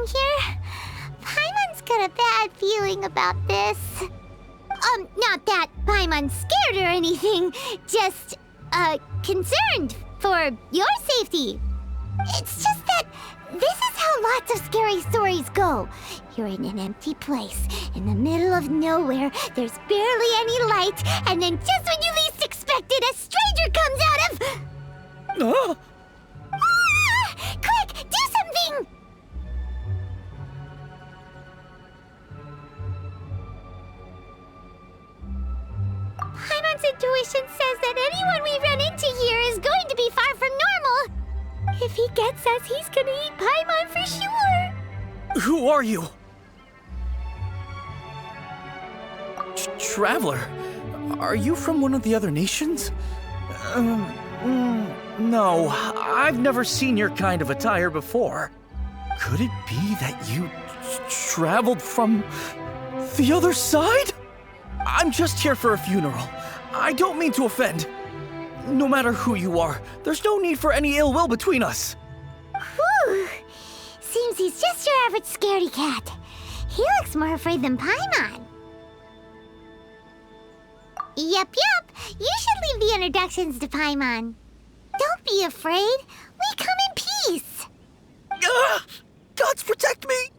wrong here? Paimon's got a bad feeling about this. Not that Paimon's scared or anything, just, concerned for your safety. It's just that this is how lots of scary stories go. You're in an empty place, in the middle of nowhere, there's barely any light, and then just when you least expect it, a stranger comes out of... Quick, do something! Paimon's intuition says that anyone we run into here is going to be far from normal. If he gets us, he's gonna eat Paimon for sure. Who are you? Traveler, are you from one of the other nations? No, I've never seen your kind of attire before. Could it be that you traveled from the other side? I'm just here for a funeral. I don't mean to offend. No matter who you are, there's no need for any ill will between us. Whew. Seems he's just your average scaredy cat. He looks more afraid than Paimon. Yup. You should leave the introductions to Paimon. Don't be afraid. We come in peace. Gods protect me!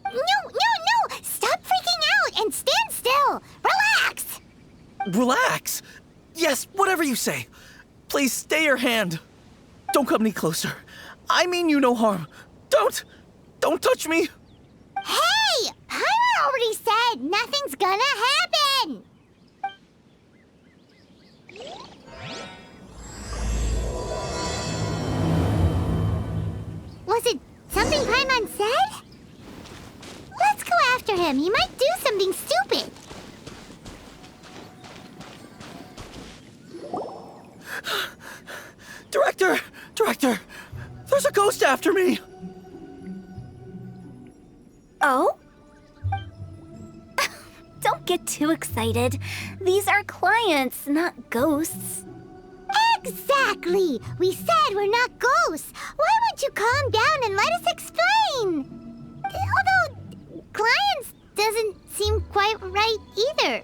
No! Stop freaking out and stand still. Relax. Relax? Yes, whatever you say. Please stay your hand. Don't come any closer. I mean you no harm. Don't touch me. Hey! Paimon already said nothing's gonna happen. Was it something Paimon said? Let's go after him. He might do something stupid. Director, there's a ghost after me. Oh? Don't get too excited. These are clients, not ghosts. Exactly! We said we're not ghosts. Why won't you calm down and let us explain? Although, clients doesn't seem quite right either.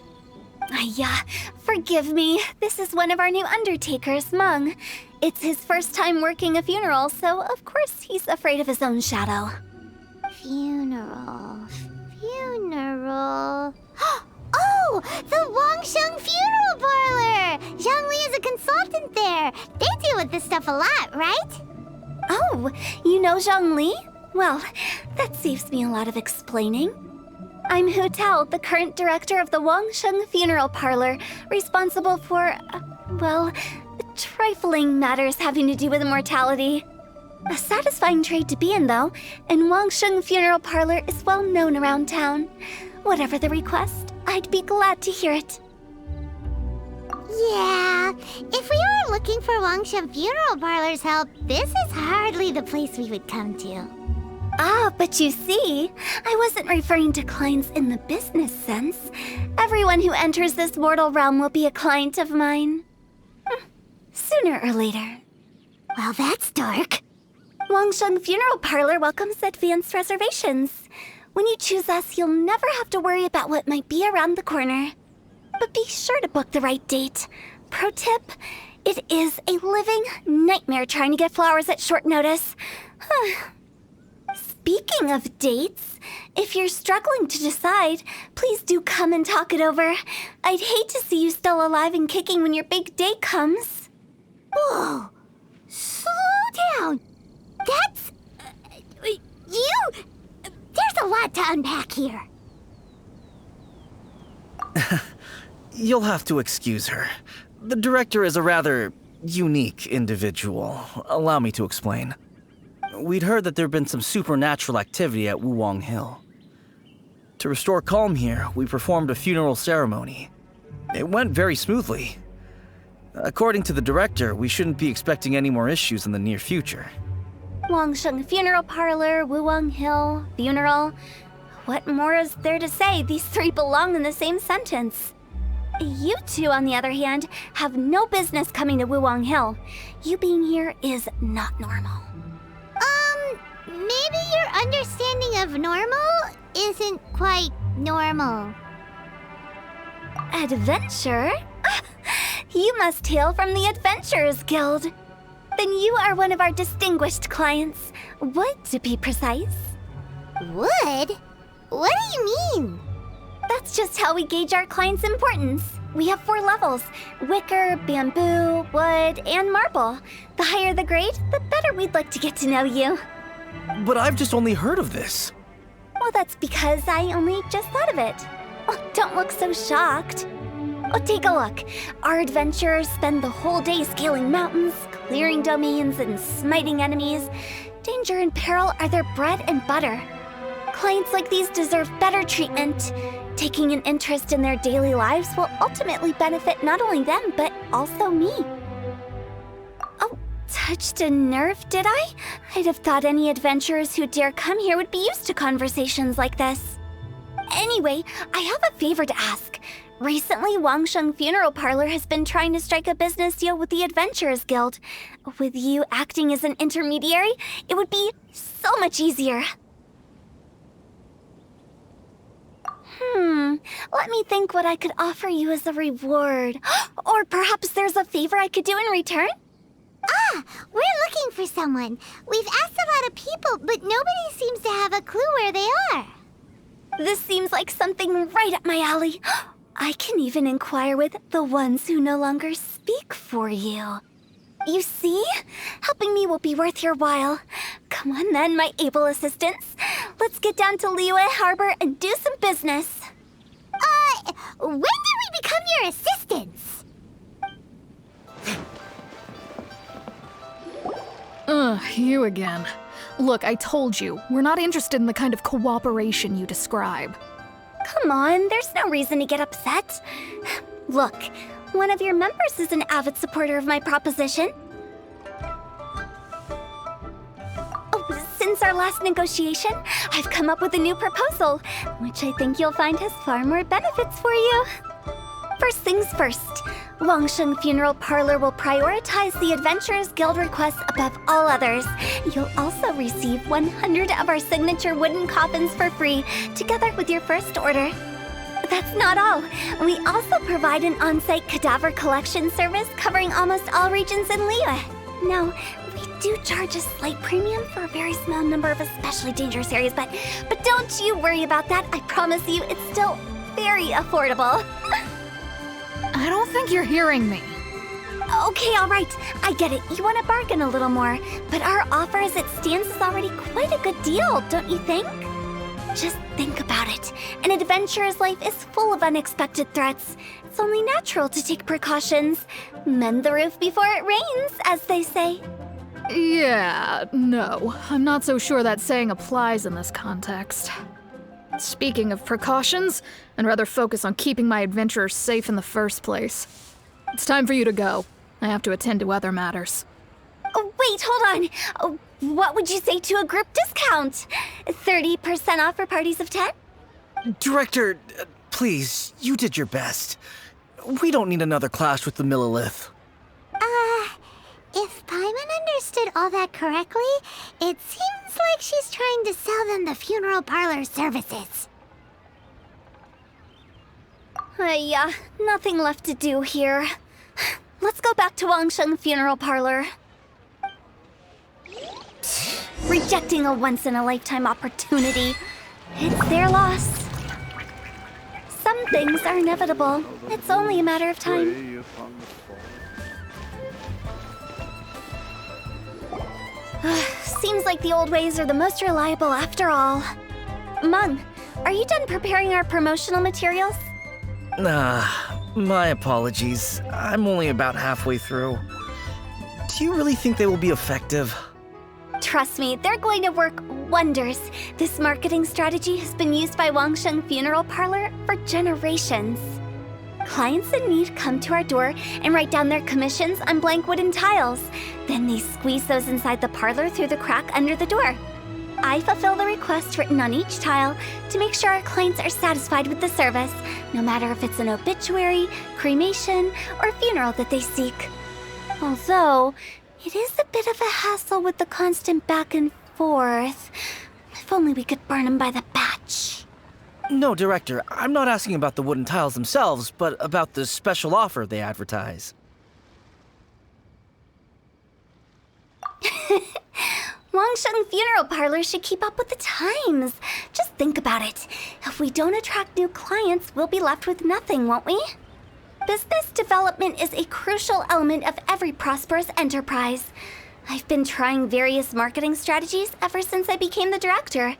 Forgive me. This is one of our new undertakers, Mung. It's his first time working a funeral, so of course he's afraid of his own shadow. Funeral. Oh! The Wangsheng Funeral Parlor! Zhongli is a consultant there. They deal with this stuff a lot, right? Oh, you know Zhongli? Well, that saves me a lot of explaining. I'm Hu Tao, the current director of the Wangsheng Funeral Parlor, responsible for, trifling matters having to do with immortality. A satisfying trade to be in, though, and Wangsheng Funeral Parlor is well known around town. Whatever the request, I'd be glad to hear it. Yeah, if we were looking for Wangsheng Funeral Parlor's help, this is hardly the place we would come to. Ah, but you see, I wasn't referring to clients in the business sense. Everyone who enters this mortal realm will be a client of mine. Sooner or later. Well, that's dark. Wangsheng Funeral Parlor welcomes advanced reservations. When you choose us, you'll never have to worry about what might be around the corner. But be sure to book the right date. Pro tip, it is a living nightmare trying to get flowers at short notice. Speaking of dates, if you're struggling to decide, please do come and talk it over. I'd hate to see you still alive and kicking when your big day comes. Whoa! Slow down! That's... There's a lot to unpack here. You'll have to excuse her. The director is a rather unique individual. Allow me to explain. We'd heard that there'd been some supernatural activity at Wuwang Hill. To restore calm here, we performed a funeral ceremony. It went very smoothly. According to the director, we shouldn't be expecting any more issues in the near future. Wangsheng Funeral Parlor, Wuwang Hill, funeral. What more is there to say? These three belong in the same sentence. You two, on the other hand, have no business coming to Wuwang Hill. You being here is not normal. maybe your understanding of normal isn't quite normal. Adventure? You must hail from the Adventurers Guild. Then you are one of our distinguished clients. Wood, to be precise. Wood? What do you mean? That's just how we gauge our clients' importance. We have 4 levels: wicker, bamboo, wood, and marble. The higher the grade, the better we'd like to get to know you. But I've just only heard of this. Well, that's because I only just thought of it. Oh, don't look so shocked. Oh, take a look. Our adventurers spend the whole day scaling mountains, clearing domains, and smiting enemies. Danger and peril are their bread and butter. Clients like these deserve better treatment. Taking an interest in their daily lives will ultimately benefit not only them, but also me. Oh, touched a nerve, did I? I'd have thought any adventurers who dare come here would be used to conversations like this. Anyway, I have a favor to ask. Recently, Wangsheng Funeral Parlor has been trying to strike a business deal with the Adventurers Guild. With you acting as an intermediary, it would be so much easier. Let me think what I could offer you as a reward. Or perhaps there's a favor I could do in return? Ah, we're looking for someone. We've asked a lot of people, but nobody seems to have a clue where they are. This seems like something right up my alley. I can even inquire with the ones who no longer speak for you. You see? Helping me will be worth your while. Come on then, my able assistants. Let's get down to Liyue Harbor and do some business. When did we become your assistants? You again. Look, I told you, we're not interested in the kind of cooperation you describe. Come on, there's no reason to get upset. Look, one of your members is an avid supporter of my proposition. Oh, since our last negotiation, I've come up with a new proposal, which I think you'll find has far more benefits for you. First things first, Wangsheng Funeral Parlor will prioritize the Adventurers Guild requests above all others. You'll also receive 100 of our signature wooden coffins for free, together with your first order. That's not all. We also provide an on-site cadaver collection service covering almost all regions in Liyue. Now, we do charge a slight premium for a very small number of especially dangerous areas, but don't you worry about that. I promise you, it's still very affordable. I don't think you're hearing me. Okay, all right. I get it. You want to bargain a little more, but our offer as it stands is already quite a good deal, don't you think? Just think about it. An adventurer's life is full of unexpected threats. It's only natural to take precautions. Mend the roof before it rains, as they say. Yeah, no. I'm not so sure that saying applies in this context. Speaking of precautions, I'd rather focus on keeping my adventurers safe in the first place. It's time for you to go. I have to attend to other matters. Oh, wait, hold on. What would you say to a group discount? 30% off for parties of 10? Director, please, you did your best. We don't need another clash with the Millilith. If Paimon understood all that correctly, it seems like she's trying to sell them the funeral parlor services. Yeah, nothing left to do here. Let's go back to Wangsheng Funeral Parlor. Rejecting a once-in-a-lifetime opportunity. It's their loss. Some things are inevitable. It's only a matter of time. Seems like the old ways are the most reliable after all. Mung, are you done preparing our promotional materials? My apologies. I'm only about halfway through. Do you really think they will be effective? Trust me, they're going to work wonders. This marketing strategy has been used by Wangsheng Funeral Parlor for generations. Clients in need come to our door and write down their commissions on blank wooden tiles. Then they squeeze those inside the parlor through the crack under the door. I fulfill the requests written on each tile to make sure our clients are satisfied with the service, no matter if it's an obituary, cremation, or funeral that they seek. Although, it is a bit of a hassle with the constant back and 4th. If only we could burn them by the batch. No, Director, I'm not asking about the wooden tiles themselves, but about the special offer they advertise. Wangsheng Funeral Parlor should keep up with the times. Just think about it. If we don't attract new clients, we'll be left with nothing, won't we? Business development is a crucial element of every prosperous enterprise. I've been trying various marketing strategies ever since I became the director.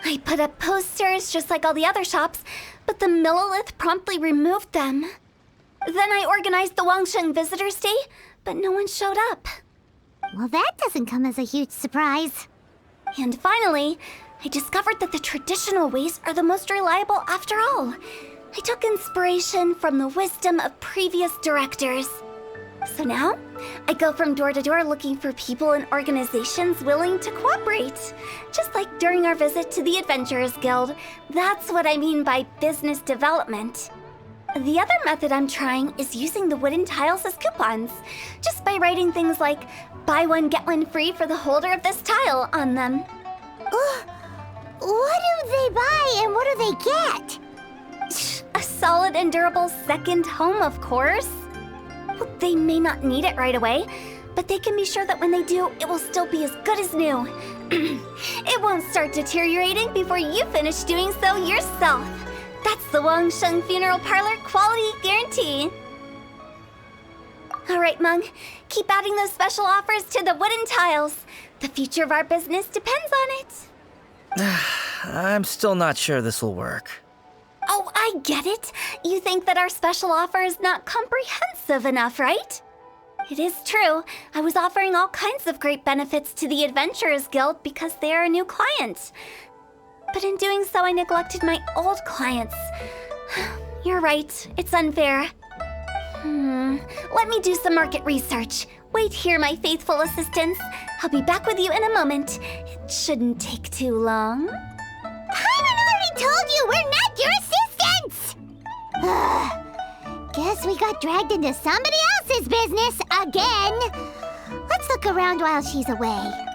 I put up posters just like all the other shops, but the Millilith promptly removed them. Then I organized the Wangsheng Visitors Day, but no one showed up. Well, that doesn't come as a huge surprise. And finally, I discovered that the traditional ways are the most reliable after all. I took inspiration from the wisdom of previous directors. So now, I go from door to door looking for people and organizations willing to cooperate. Just like during our visit to the Adventurers Guild. That's what I mean by business development. The other method I'm trying is using the wooden tiles as coupons. Just by writing things like, buy one, get one free for the holder of this tile on them. What do they buy and what do they get? A solid and durable second home, of course. Well, they may not need it right away, but they can be sure that when they do, it will still be as good as new. It won't start deteriorating before you finish doing so yourself. That's the Wangsheng Funeral Parlor quality guarantee. All right, Mung, keep adding those special offers to the wooden tiles. The future of our business depends on it. I'm still not sure this will work. Oh, I get it. You think that our special offer is not comprehensive enough, right? It is true. I was offering all kinds of great benefits to the Adventurers Guild because they are a new client. But in doing so, I neglected my old clients. You're right. It's unfair. Let me do some market research. Wait here, my faithful assistants. I'll be back with you in a moment. It shouldn't take too long. Paimon already told you we're not your assistants! Guess we got dragged into somebody else's business again. Let's look around while she's away.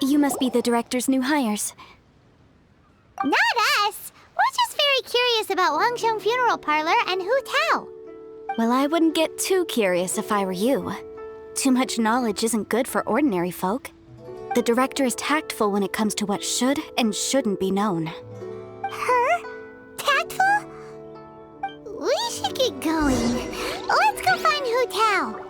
You must be the director's new hires. Not us! We're just very curious about Wangsheng Funeral Parlor and Hu Tao. Well, I wouldn't get too curious if I were you. Too much knowledge isn't good for ordinary folk. The director is tactful when it comes to what should and shouldn't be known. Her? Tactful? We should get going. Let's go find Hu Tao.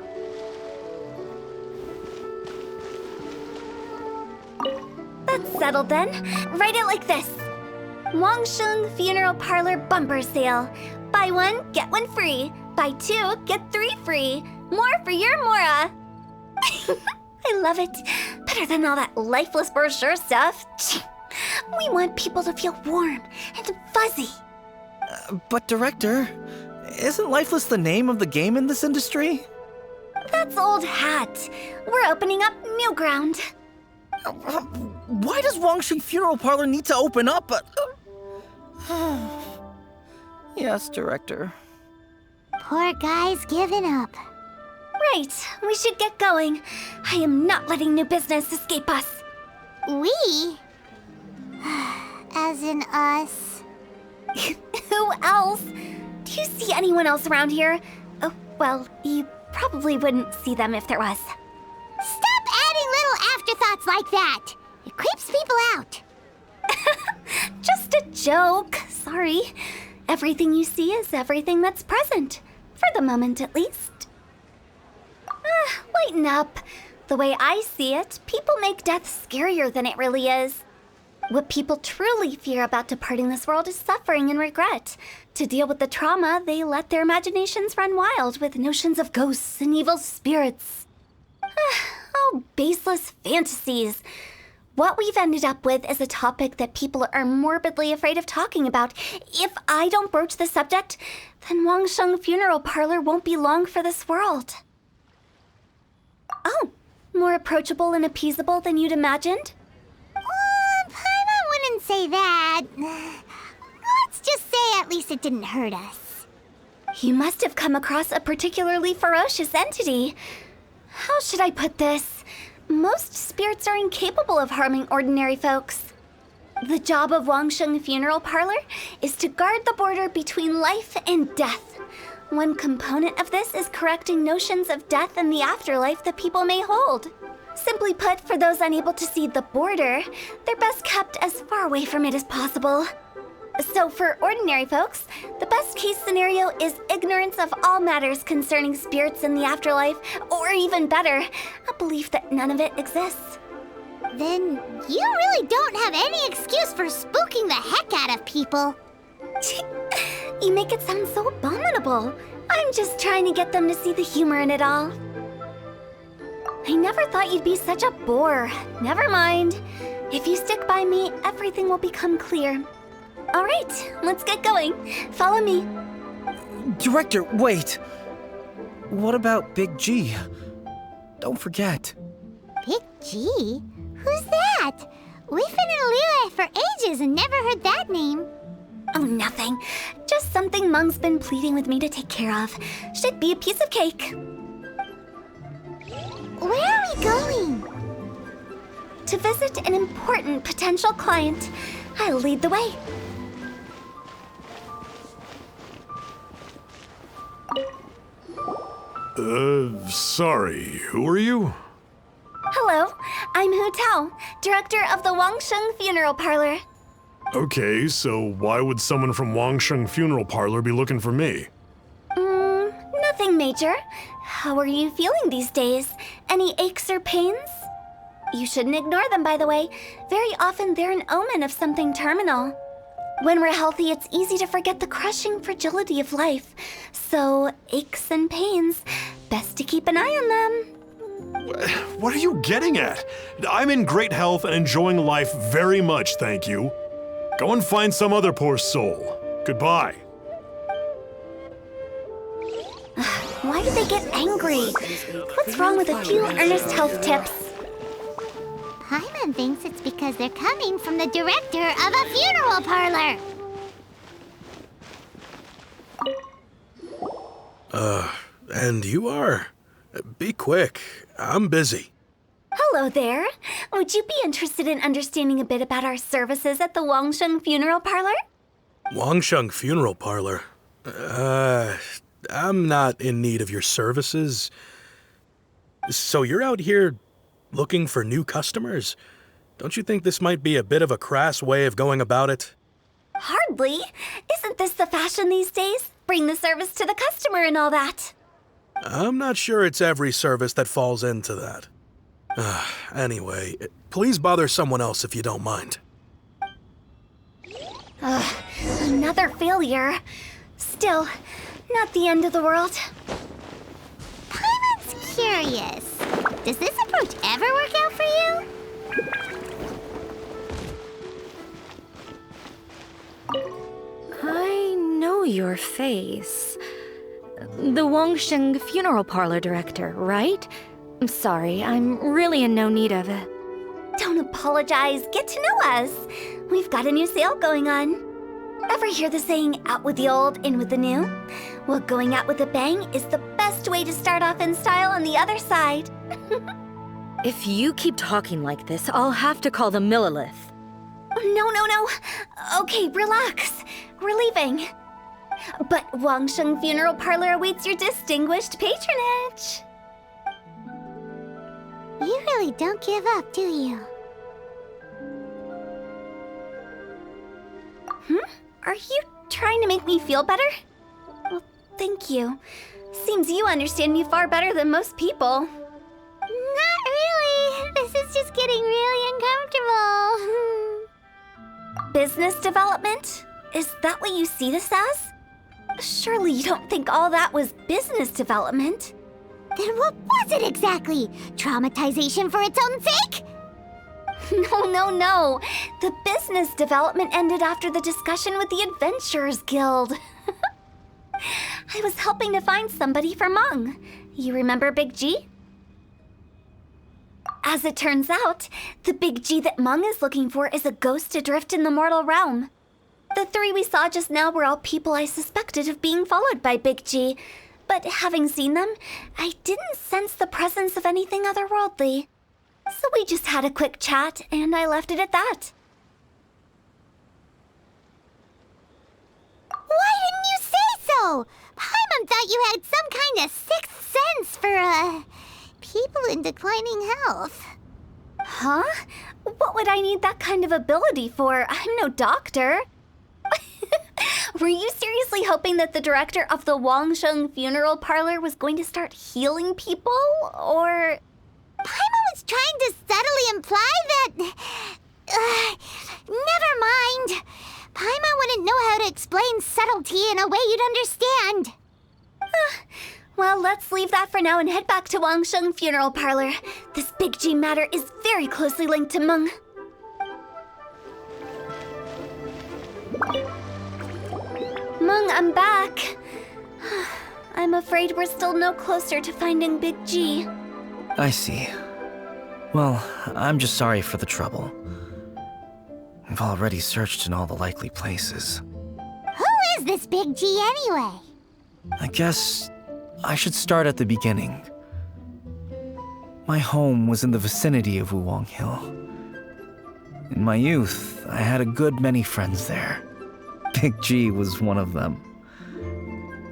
That's settled then. Write it like this. Wangsheng Funeral Parlor Bumper Sale. Buy one, get one free. Buy two, get three free. More for your Mora. I love it. Better than all that lifeless brochure stuff. We want people to feel warm and fuzzy. But Director, isn't Lifeless the name of the game in this industry? That's old hat. We're opening up new ground. Why does Wangsheng Funeral Parlor need to open up? Yes, Director. Poor guy's given up. Right, we should get going. I am not letting new business escape us. We? As in us. Who else? Do you see anyone else around here? Oh, well, you probably wouldn't see them if there was. Stop adding little afterthoughts like that! It creeps people out. Just a joke. Sorry. Everything you see is everything that's present. For the moment, at least. Lighten up. The way I see it, people make death scarier than it really is. What people truly fear about departing this world is suffering and regret. To deal with the trauma, they let their imaginations run wild with notions of ghosts and evil spirits. Oh, baseless fantasies. What we've ended up with is a topic that people are morbidly afraid of talking about. If I don't broach the subject, then Wangsheng Funeral Parlor won't be long for this world. Oh, more approachable and appeasable than you'd imagined? Paimon wouldn't say that. Let's just say at least it didn't hurt us. You must have come across a particularly ferocious entity. How should I put this? Most spirits are incapable of harming ordinary folks. The job of Wangsheng Funeral Parlor is to guard the border between life and death. One component of this is correcting notions of death and the afterlife that people may hold. Simply put, for those unable to see the border, they're best kept as far away from it as possible. So for ordinary folks, the best case scenario is ignorance of all matters concerning spirits in the afterlife, or even better, a belief that none of it exists. Then you really don't have any excuse for spooking the heck out of people. You make it sound so abominable. I'm just trying to get them to see the humor in it all. I never thought you'd be such a bore. Never mind. If you stick by me, everything will become clear. All right, let's get going. Follow me. Director, wait! What about Big G? Don't forget. Big G? Who's that? We've been in Liyue for ages and never heard that name. Oh, nothing. Just something Mung's been pleading with me to take care of. Should be a piece of cake. Where are we going? To visit an important potential client. I'll lead the way. Sorry, who are you? Hello, I'm Hu Tao, director of the Wangsheng Funeral Parlor. Okay, so why would someone from Wangsheng Funeral Parlor be looking for me? Nothing major. How are you feeling these days? Any aches or pains? You shouldn't ignore them, by the way. Very often they're an omen of something terminal. When we're healthy, it's easy to forget the crushing fragility of life. So, aches and pains, best to keep an eye on them. What are you getting at? I'm in great health and enjoying life very much, thank you. Go and find some other poor soul. Goodbye. Why do they get angry? What's wrong with a few earnest health tips? Paimon thinks it's because they're coming from the director of a funeral parlor. And you are? Be quick. I'm busy. Hello there. Would you be interested in understanding a bit about our services at the Wangsheng Funeral Parlor? Wangsheng Funeral Parlor? I'm not in need of your services. So you're out here looking for new customers? Don't you think this might be a bit of a crass way of going about it? Hardly. Isn't this the fashion these days? Bring the service to the customer and all that. I'm not sure it's every service that falls into that. Anyway, please bother someone else if you don't mind. Another failure. Still, not the end of the world. Paimon's curious. Does this approach ever work out for you? I know your face. The Wangsheng Funeral Parlor director, right? I'm sorry, I'm really in no need of it. Don't apologize. Get to know us. We've got a new sale going on. Ever hear the saying, out with the old, in with the new? Well, going out with a bang is the best way to start off in style on the other side. If you keep talking like this, I'll have to call the Millilith. No. Okay, relax. We're leaving. But Wangsheng Funeral Parlor awaits your distinguished patronage. You really don't give up, do you? Are you trying to make me feel better? Well, thank you. Seems you understand me far better than most people. Not really. This is just getting really uncomfortable. Business development? Is that what you see this as? Surely you don't think all that was business development? Then what was it exactly? Traumatization for its own sake? No. The business development ended after the discussion with the Adventurers Guild. I was helping to find somebody for Mung. You remember Big G? As it turns out, the Big G that Mung is looking for is a ghost adrift in the mortal realm. The 3 we saw just now were all people I suspected of being followed by Big G, but having seen them, I didn't sense the presence of anything otherworldly. So we just had a quick chat, and I left it at that. Why didn't you say so? Paimon thought you had some kind of sixth sense for, people in declining health. Huh? What would I need that kind of ability for? I'm no doctor. Were you seriously hoping that the director of the Wangsheng funeral parlor was going to start healing people, or...? Paimon was trying to subtly imply that... never mind. Paimon wouldn't know how to explain subtlety in a way you'd understand. Well, let's leave that for now and head back to Wangsheng funeral parlor. This Big G matter is very closely linked to Mung. Mung, I'm back. I'm afraid we're still no closer to finding Big G. I see. Well, I'm just sorry for the trouble. I've already searched in all the likely places. Who is this Big G anyway? I guess I should start at the beginning. My home was in the vicinity of Wuwang Hill. In my youth, I had a good many friends there. Big G was one of them.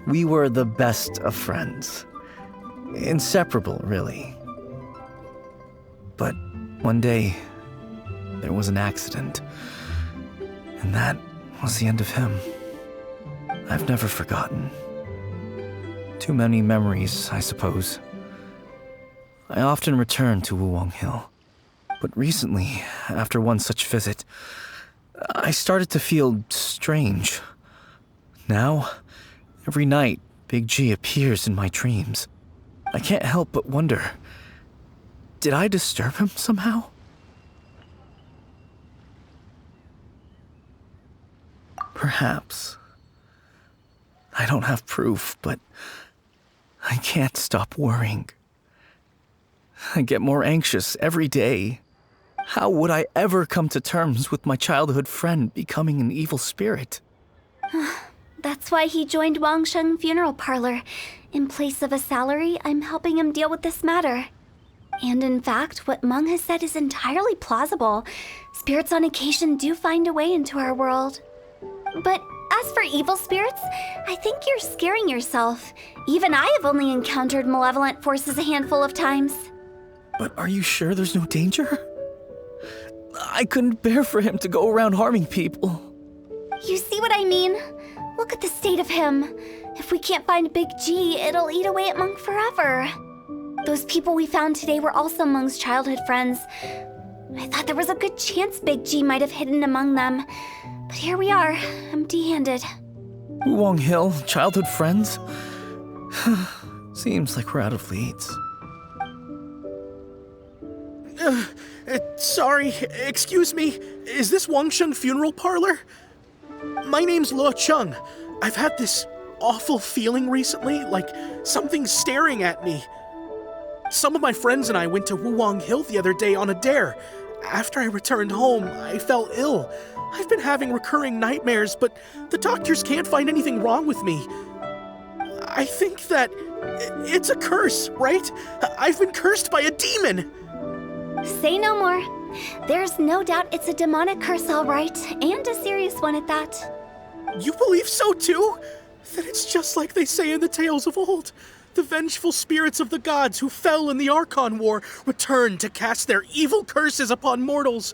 We were the best of friends. Inseparable, really. But one day, there was an accident. And that was the end of him. I've never forgotten. Too many memories, I suppose. I often return to Wuwang Hill. But recently, after one such visit, I started to feel strange. Now, every night, Big G appears in my dreams. I can't help but wonder, did I disturb him somehow? Perhaps. I don't have proof, but I can't stop worrying. I get more anxious every day. How would I ever come to terms with my childhood friend becoming an evil spirit? That's why he joined Wangsheng funeral parlor. In place of a salary, I'm helping him deal with this matter. And in fact, what Mung has said is entirely plausible. Spirits on occasion do find a way into our world. But as for evil spirits, I think you're scaring yourself. Even I have only encountered malevolent forces a handful of times. But are you sure there's no danger? I couldn't bear for him to go around harming people. You see what I mean? Look at the state of him. If we can't find Big G, it'll eat away at Mung forever. Those people we found today were also Mung's childhood friends. I thought there was a good chance Big G might have hidden among them. But here we are, empty-handed. Wuwang Hill, childhood friends? Seems like we're out of leads. Sorry, excuse me. Is this Wangsheng funeral parlor? My name's Luo Chung. I've had this awful feeling recently, like something's staring at me. Some of my friends and I went to Wuwang Hill the other day on a dare. After I returned home, I fell ill. I've been having recurring nightmares, but the doctors can't find anything wrong with me. I think that it's a curse, right? I've been cursed by a demon. Say no more. There's no doubt it's a demonic curse, all right, and a serious one at that. You believe so too? Then it's just like they say in the tales of old. The vengeful spirits of the gods who fell in the Archon War return to cast their evil curses upon mortals.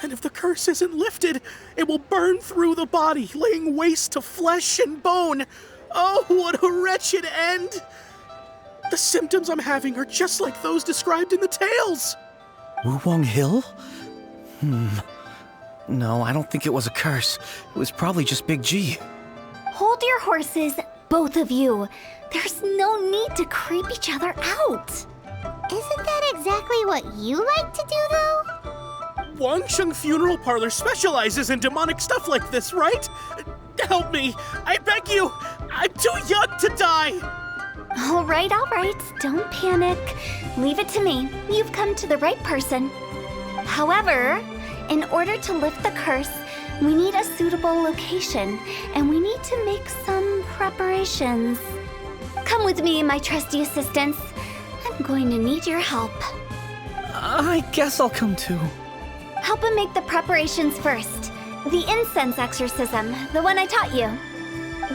And if the curse isn't lifted, it will burn through the body, laying waste to flesh and bone. Oh, what a wretched end! The symptoms I'm having are just like those described in the tales. Wuwang Hill? No, I don't think it was a curse. It was probably just Big G. Hold your horses, both of you. There's no need to creep each other out. Isn't that exactly what you like to do, though? Wangsheng Funeral Parlor specializes in demonic stuff like this, right? Help me! I beg you! I'm too young to die! All right. Don't panic. Leave it to me. You've come to the right person. However, in order to lift the curse, we need a suitable location, and we need to make some preparations. Come with me, my trusty assistants. I'm going to need your help. I guess I'll come too. Help him make the preparations first. The incense exorcism, the one I taught you.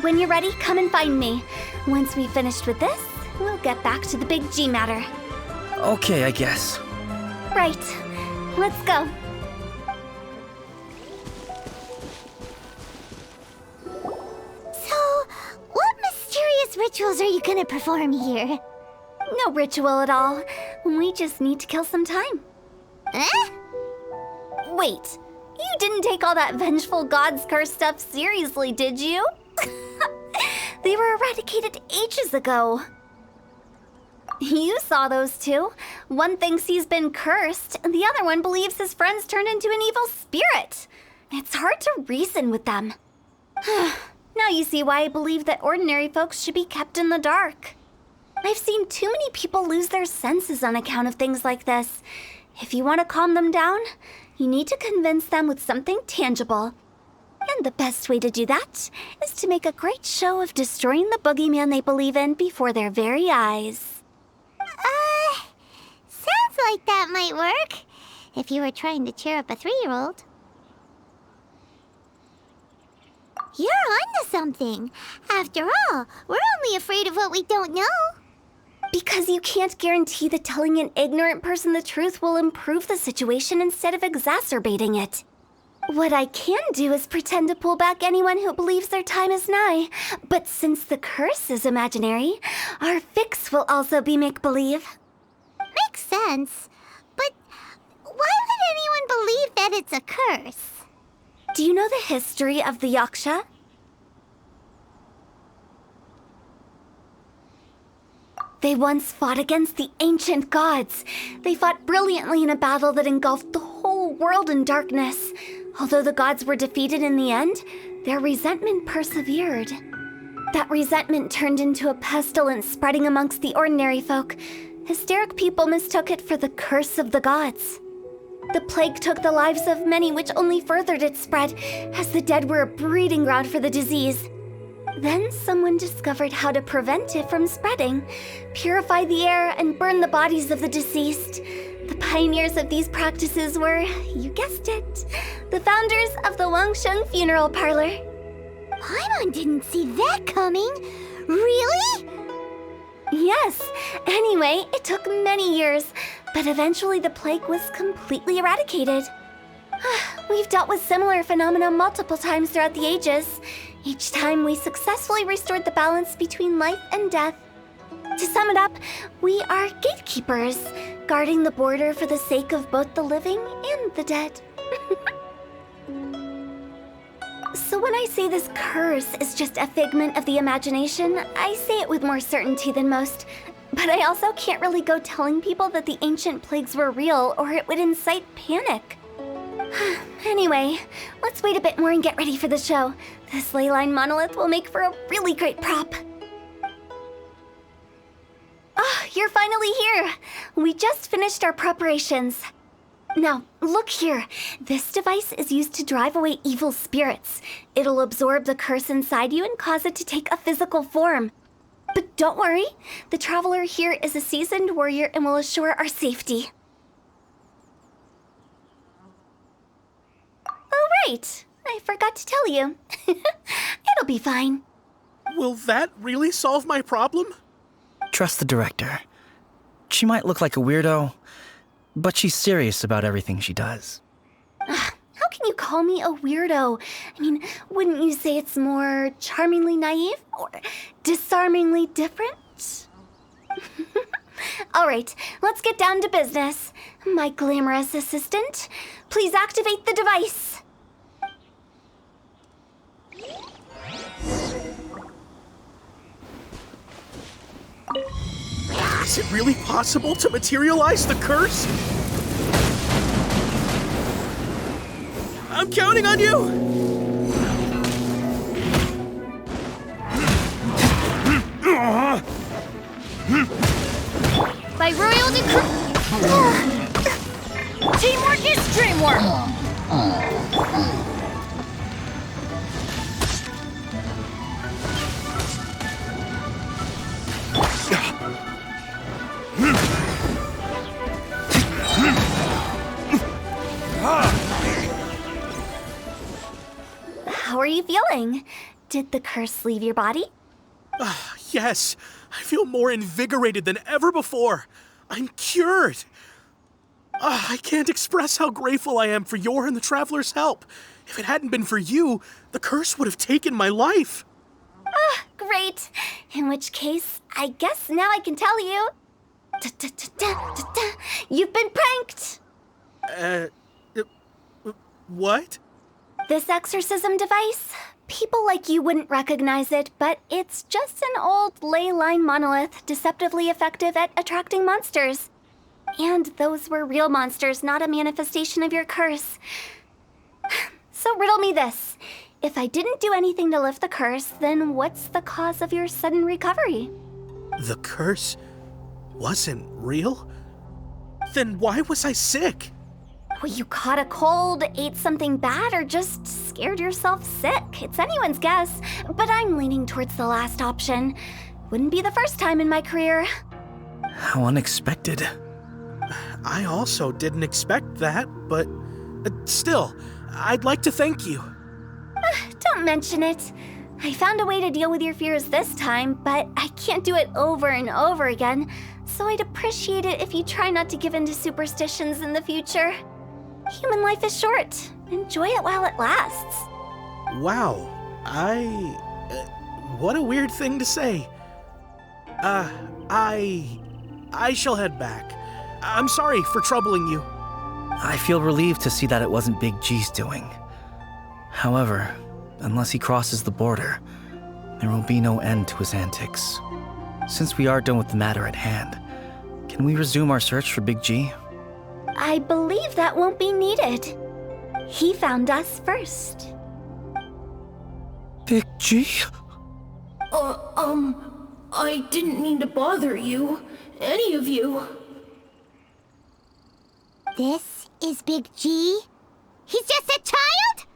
When you're ready, come and find me. Once we've finished with this, we'll get back to the big G matter. Okay, I guess. Right. Let's go. So, what mysterious rituals are you gonna perform here? No ritual at all. We just need to kill some time. Eh? Wait, you didn't take all that vengeful God's curse stuff seriously, did you? They were eradicated ages ago. You saw those two. One thinks he's been cursed, and the other one believes his friends turned into an evil spirit. It's hard to reason with them. Now you see why I believe that ordinary folks should be kept in the dark. I've seen too many people lose their senses on account of things like this. If you want to calm them down, you need to convince them with something tangible. And the best way to do that is to make a great show of destroying the boogeyman they believe in before their very eyes. Sounds like that might work. If you were trying to cheer up a 3-year-old. You're onto something. After all, we're only afraid of what we don't know. Because you can't guarantee that telling an ignorant person the truth will improve the situation instead of exacerbating it. What I can do is pretend to pull back anyone who believes their time is nigh. But since the curse is imaginary, our fix will also be make-believe. Makes sense. But why would anyone believe that it's a curse? Do you know the history of the Yaksha? They once fought against the ancient gods. They fought brilliantly in a battle that engulfed the whole world in darkness. Although the gods were defeated in the end, their resentment persevered. That resentment turned into a pestilence spreading amongst the ordinary folk. Hysteric people mistook it for the curse of the gods. The plague took the lives of many, which only furthered its spread, as the dead were a breeding ground for the disease. Then someone discovered how to prevent it from spreading, purify the air, and burn the bodies of the deceased. The pioneers of these practices were, you guessed it, the founders of the Wangsheng Funeral Parlor. Paimon didn't see that coming. Really? Yes. Anyway, it took many years, but eventually the plague was completely eradicated. We've dealt with similar phenomena multiple times throughout the ages. Each time we successfully restored the balance between life and death. To sum it up, we are gatekeepers, guarding the border for the sake of both the living and the dead. So when I say this curse is just a figment of the imagination, I say it with more certainty than most. But I also can't really go telling people that the ancient plagues were real, or it would incite panic. Anyway, let's wait a bit more and get ready for the show. This ley line monolith will make for a really great prop. Oh, you're finally here! We just finished our preparations. Now, look here. This device is used to drive away evil spirits. It'll absorb the curse inside you and cause it to take a physical form. But don't worry, the traveler here is a seasoned warrior and will assure our safety. Oh, right. I forgot to tell you. It'll be fine. Will that really solve my problem? Trust the director. She might look like a weirdo, but she's serious about everything she does. How can you call me a weirdo? I mean, wouldn't you say it's more charmingly naive or disarmingly different? All right, let's get down to business. My glamorous assistant, please activate the device. Is it really possible to materialize the curse? I'm counting on you! By royal decree. Teamwork is dreamwork. How are you feeling? Did the curse leave your body? Yes, I feel more invigorated than ever before. I'm cured. I can't express how grateful I am for your and the Traveler's help. If it hadn't been for you, the curse would have taken my life. Great. In which case, I guess now I can tell you. You've been pranked. What? This exorcism device, people like you wouldn't recognize it, but it's just an old ley line monolith deceptively effective at attracting monsters. And those were real monsters, not a manifestation of your curse. So riddle me this. If I didn't do anything to lift the curse, then what's the cause of your sudden recovery? The curse wasn't real? Then why was I sick? Well, you caught a cold, ate something bad, or just scared yourself sick. It's anyone's guess, but I'm leaning towards the last option. Wouldn't be the first time in my career. How unexpected. I also didn't expect that, but still, I'd like to thank you. Don't mention it. I found a way to deal with your fears this time, but I can't do it over and over again, so I'd appreciate it if you try not to give in to superstitions in the future. Human life is short. Enjoy it while it lasts. Wow, what a weird thing to say. I shall head back. I'm sorry for troubling you. I feel relieved to see that it wasn't Big G's doing. However, unless he crosses the border, there will be no end to his antics. Since we are done with the matter at hand, can we resume our search for Big G? I believe that won't be needed. He found us first. Big G? I didn't mean to bother you. Any of you. This is Big G? He's just a child?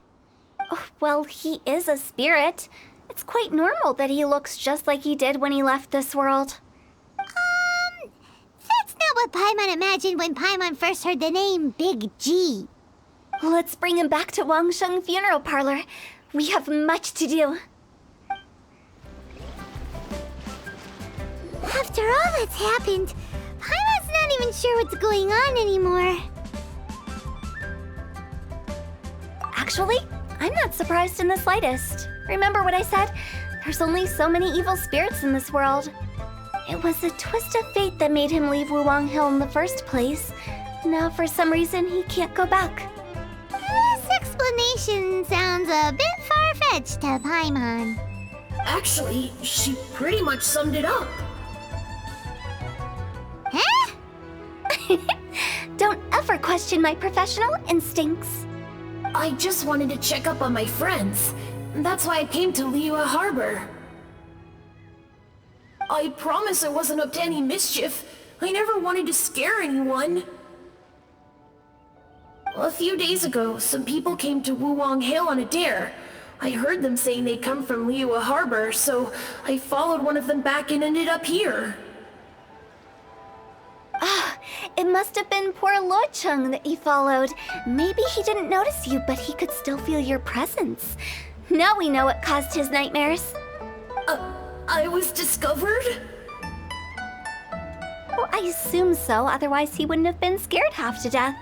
Oh, well, he is a spirit. It's quite normal that he looks just like he did when he left this world. That's not what Paimon imagined when Paimon first heard the name Big G. Let's bring him back to Wangsheng Funeral Parlor. We have much to do. After all that's happened, Paimon's not even sure what's going on anymore. Actually, I'm not surprised in the slightest. Remember what I said? There's only so many evil spirits in this world. It was a twist of fate that made him leave Wuwang Hill in the first place. Now, for some reason, he can't go back. This explanation sounds a bit far-fetched to Paimon. Actually, she pretty much summed it up. Huh? Don't ever question my professional instincts. I just wanted to check up on my friends. That's why I came to Liyue Harbor. I promise I wasn't up to any mischief. I never wanted to scare anyone. A few days ago, some people came to Wuwang Hill on a dare. I heard them saying they'd come from Liyue Harbor, so I followed one of them back and ended up here. It must have been poor Luocheng that you followed. Maybe he didn't notice you, but he could still feel your presence. Now we know what caused his nightmares. I was discovered? Well, I assume so, otherwise he wouldn't have been scared half to death.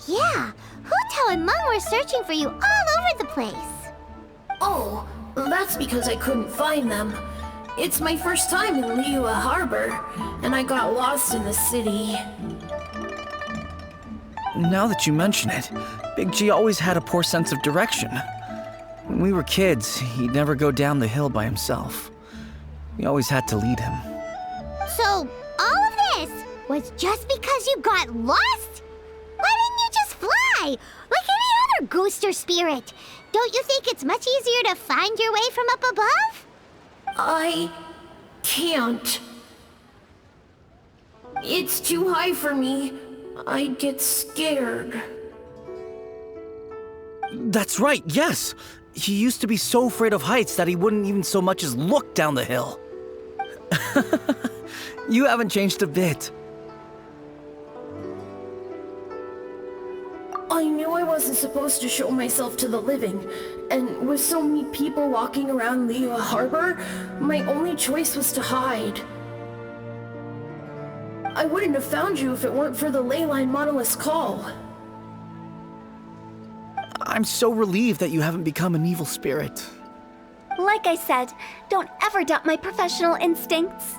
Yeah, Hu and Meng were searching for you all over the place. Oh, that's because I couldn't find them. It's my first time in Liyue Harbor, and I got lost in the city. Now that you mention it, Big G always had a poor sense of direction. When we were kids, he'd never go down the hill by himself. We always had to lead him. So, all of this was just because you got lost? Why didn't you just fly? Why? Like any other ghost or spirit. Don't you think it's much easier to find your way from up above? I can't. It's too high for me. I'd get scared. That's right, yes. He used to be so afraid of heights that he wouldn't even so much as look down the hill. You haven't changed a bit. I knew I wasn't supposed to show myself to the living, and with so many people walking around Liyue Harbor, my only choice was to hide. I wouldn't have found you if it weren't for the Leyline Monolith's call. I'm so relieved that you haven't become an evil spirit. Like I said, don't ever doubt my professional instincts.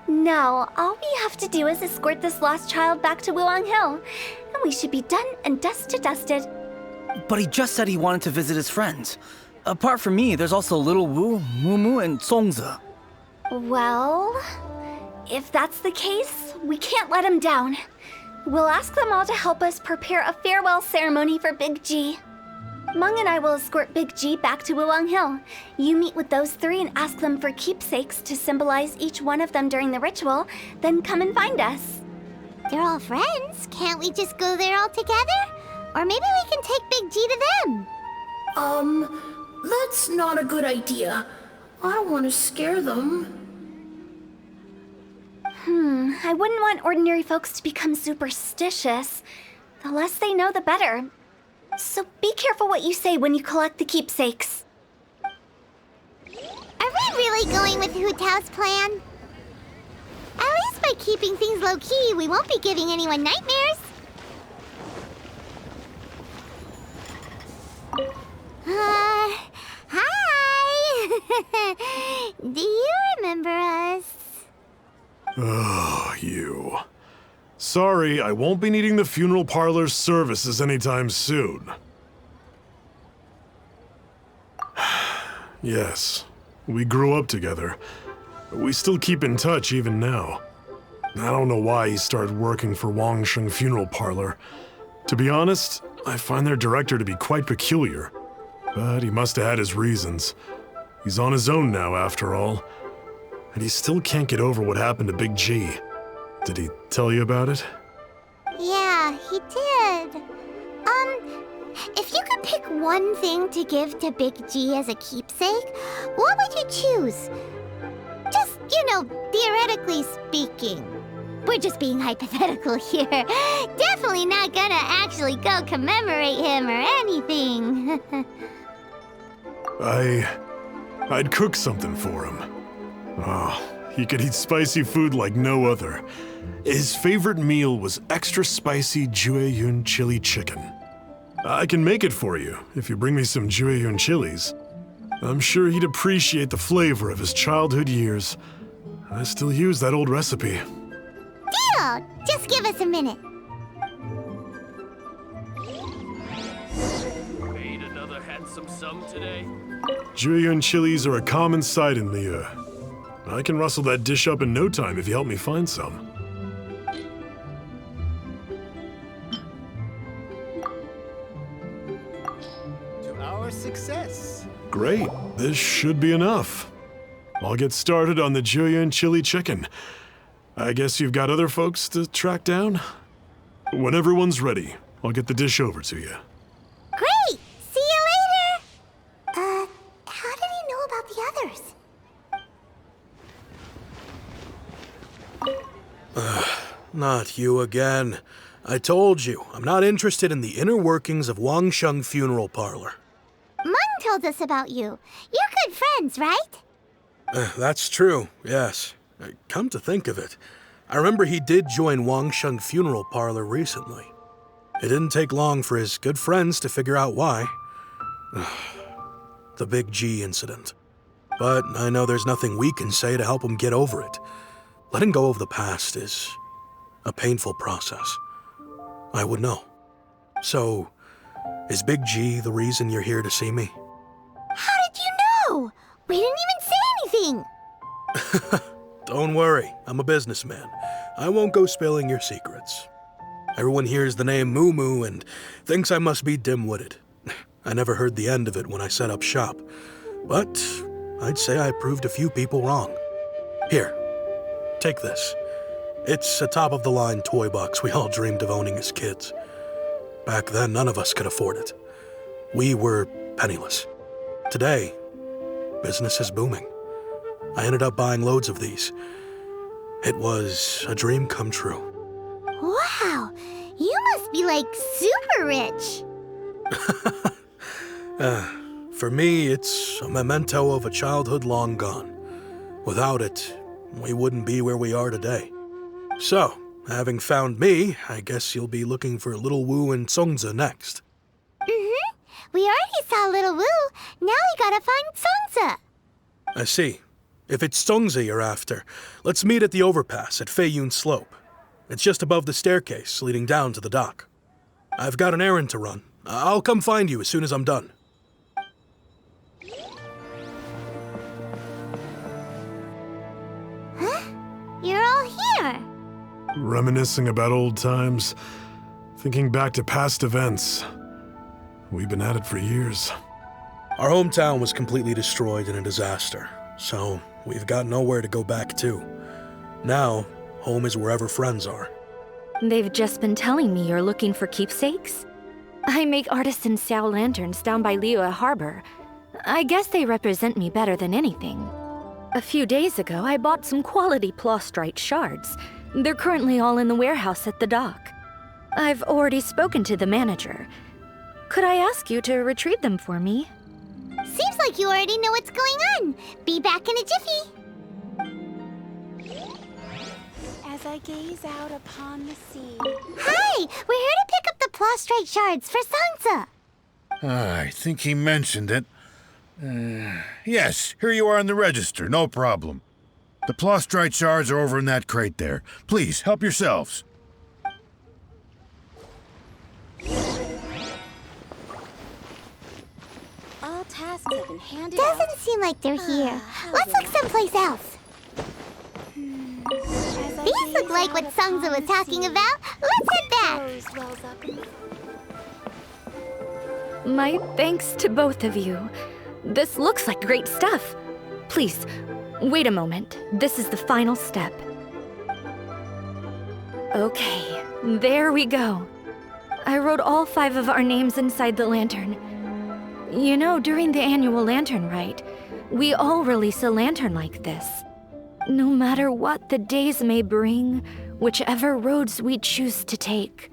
No, all we have to do is escort this lost child back to Wuang Hill, and we should be done and dusted. But he just said he wanted to visit his friends. Apart from me, there's also Little Wu, Mumu, and Songza. Well, if that's the case, we can't let him down. We'll ask them all to help us prepare a farewell ceremony for Big G. Meng and I will escort Big G back to Wuang Hill. You meet with those three and ask them for keepsakes to symbolize each one of them during the ritual, then come and find us. They're all friends. Can't we just go there all together? Or maybe we can take Big G to them. That's not a good idea. I don't want to scare them. I wouldn't want ordinary folks to become superstitious. The less they know, the better. So be careful what you say when you collect the keepsakes. Are we really going with Hu Tao's plan? At least by keeping things low-key, we won't be giving anyone nightmares. Hi! Do you remember us? Oh, you. Sorry, I won't be needing the funeral parlor's services anytime soon. Yes, we grew up together. We still keep in touch even now. I don't know why he started working for Wangsheng Funeral Parlor. To be honest, I find their director to be quite peculiar. But he must have had his reasons. He's on his own now, after all. And he still can't get over what happened to Big G. Did he tell you about it? Yeah, he did. If you could pick one thing to give to Big G as a keepsake, what would you choose? Just, theoretically speaking. We're just being hypothetical here. Definitely not gonna actually go commemorate him or anything. I'd cook something for him. Oh, he could eat spicy food like no other. His favorite meal was extra spicy Jueyun chili chicken. I can make it for you if you bring me some Jueyun chilies. I'm sure he'd appreciate the flavor of his childhood years. I still use that old recipe. Deal! Just give us a minute. Made another handsome sum today. Jueyun chilies are a common sight in Liyue. I can rustle that dish up in no time if you help me find some. To our success. Great, this should be enough. I'll get started on the Jueyun chili chicken. I guess you've got other folks to track down? When everyone's ready, I'll get the dish over to you. Great! See you later! How did he know about the others? Not you again. I told you, I'm not interested in the inner workings of Wangsheng Funeral Parlor. Meng told us about you. You're good friends, right? That's true, yes. Come to think of it, I remember he did join Wangsheng Funeral Parlor recently. It didn't take long for his good friends to figure out why. The Big G incident. But I know there's nothing we can say to help him get over it. Letting go of the past is a painful process. I would know. So, is Big G the reason you're here to see me? How did you know? We didn't even say anything. Don't worry, I'm a businessman. I won't go spilling your secrets. Everyone hears the name Moo Moo and thinks I must be dim-witted. I never heard the end of it when I set up shop, but I'd say I proved a few people wrong. Here, take this. It's a top-of-the-line toy box we all dreamed of owning as kids. Back then, none of us could afford it. We were penniless. Today, business is booming. I ended up buying loads of these. It was a dream come true. Wow, you must be like super rich. For me, it's a memento of a childhood long gone. Without it, we wouldn't be where we are today. So, having found me, I guess you'll be looking for Little Wu and Songza next. Mm-hmm. We already saw Little Wu. Now we gotta find Songza. I see. If it's Songza you're after, let's meet at the overpass at Feiyun Slope. It's just above the staircase leading down to the dock. I've got an errand to run. I'll come find you as soon as I'm done. Huh? You're all here. Reminiscing about old times, thinking back to past events. We've been at it for years. Our hometown was completely destroyed in a disaster, so we've got nowhere to go back to. Now, home is wherever friends are. They've just been telling me you're looking for keepsakes. I make artisan Xiao lanterns down by Liyue Harbor. I guess they represent me better than anything. A few days ago, I bought some quality plastrite shards. They're currently all in the warehouse at the dock. I've already spoken to the manager. Could I ask you to retrieve them for me? Seems like you already know what's going on. Be back in a jiffy. As I gaze out upon the sea. Hi! We're here to pick up the plastrite shards for Songza. I think he mentioned it. Yes, here you are in the register, no problem. The plastrite shards are over in that crate there. Please, help yourselves. All tasks have been handed out. Doesn't seem like they're here. Let's look someplace else. These look like what Songza was talking about. Let's head back. My thanks to both of you. This looks like great stuff. Please, wait a moment. This is the final step. Okay, there we go. I wrote all 5 of our names inside the lantern. You know, during the annual lantern rite, we all release a lantern like this. No matter what the days may bring, whichever roads we choose to take,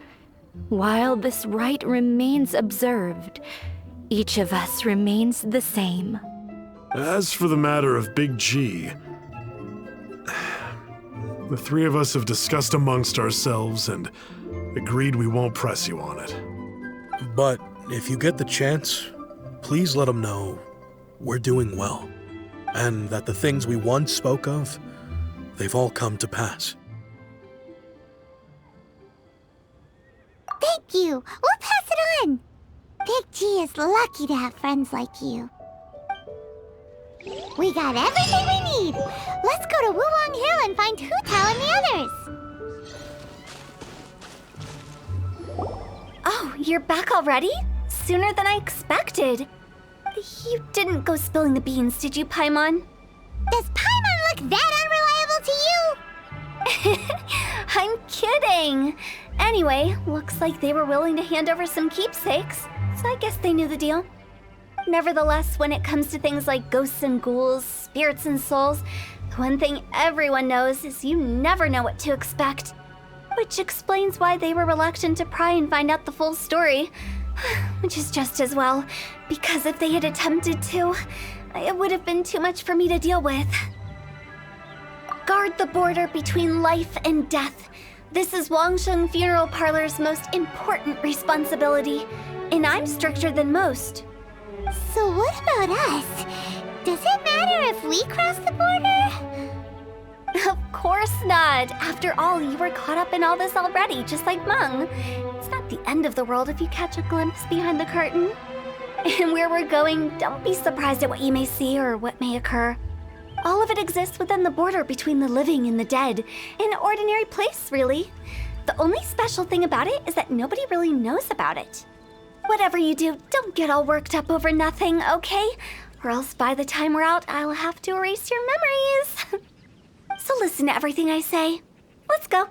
while this rite remains observed, each of us remains the same. As for the matter of Big G, the 3 of us have discussed amongst ourselves and agreed we won't press you on it. But if you get the chance, please let them know we're doing well, and that the things we once spoke of, they've all come to pass. Thank you. We'll pass it on. Big G is lucky to have friends like you. We got everything we need. Let's go to Wuwang Hill and find Hu Tao and the others. Oh, you're back already? Sooner than I expected. You didn't go spilling the beans, did you, Paimon? Does Paimon look that unreliable to you? I'm kidding. Anyway, looks like they were willing to hand over some keepsakes, so I guess they knew the deal. Nevertheless, when it comes to things like ghosts and ghouls, spirits and souls, the one thing everyone knows is you never know what to expect. Which explains why they were reluctant to pry and find out the full story. Which is just as well, because if they had attempted to, it would have been too much for me to deal with. Guard the border between life and death. This is Wangsheng Funeral Parlor's most important responsibility, and I'm stricter than most. So what about us? Does it matter if we cross the border? Of course not. After all, you were caught up in all this already, just like Meng. It's not the end of the world if you catch a glimpse behind the curtain. And where we're going, don't be surprised at what you may see or what may occur. All of it exists within the border between the living and the dead. An ordinary place, really. The only special thing about it is that nobody really knows about it. Whatever you do, don't get all worked up over nothing, okay? Or else by the time we're out, I'll have to erase your memories. So listen to everything I say. Let's go.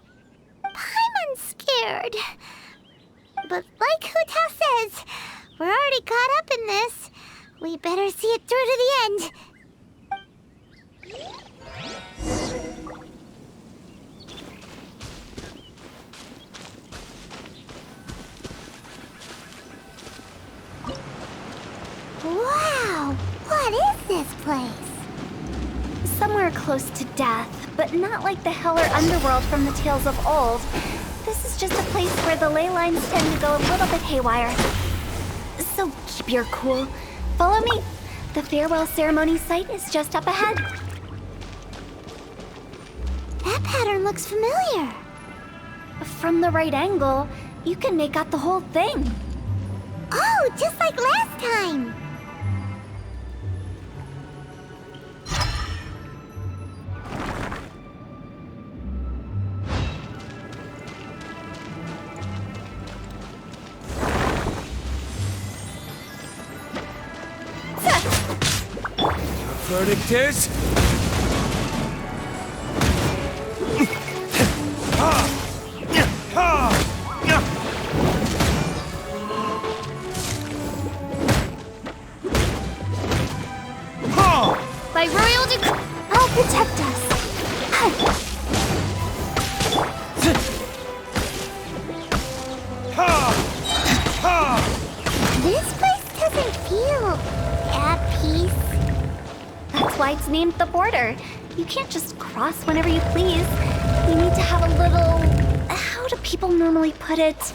Paimon's scared. But like Huta says, we're already caught up in this. We better see it through to the end. Wow! What is this place? Somewhere close to death, but not like the hell or underworld from the tales of old. This is just a place where the ley lines tend to go a little bit haywire. So keep your cool. Follow me. The farewell ceremony site is just up ahead. That pattern looks familiar. From the right angle, you can make out the whole thing. Oh, just like last time. Verdict is... By royal decree, I'll protect us. This place doesn't feel at peace. That's why it's named the border. You can't just cross whenever you please. You need to have a little... How do people normally put it?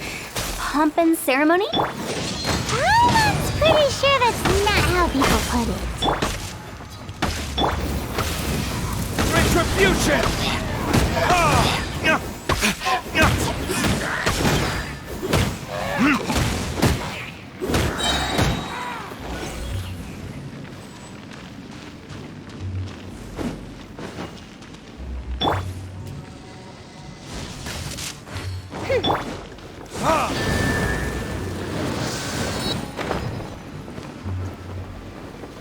Pomp and ceremony? I'm pretty sure that's not how people put it. Retribution!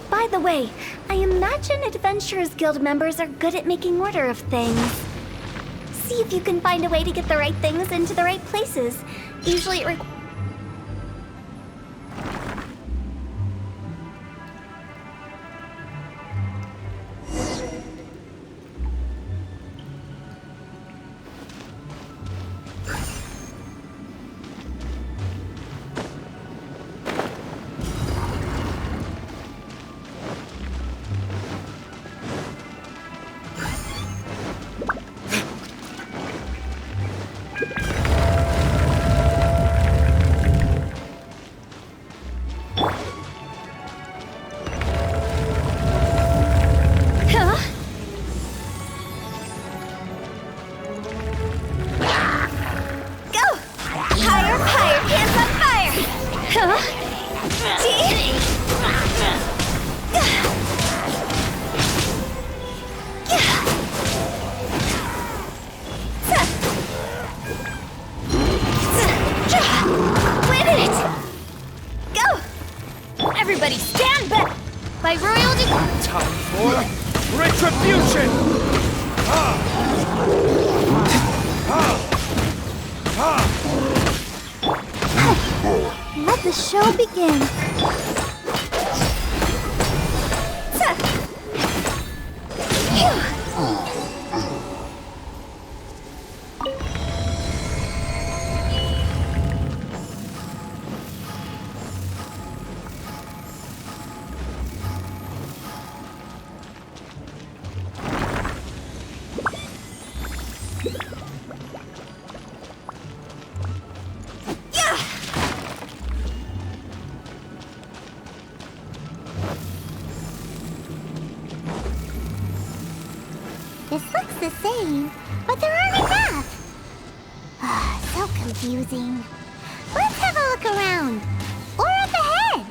By the way, I imagine Adventurers Guild members are good at making order of things. See if you can find a way to get the right things into the right places. Usually it requires... Everybody stand back! By royal decree... Time for retribution! Let the show begin. This looks the same, but there aren't enough. So confusing. Let's have a look around. Or up ahead.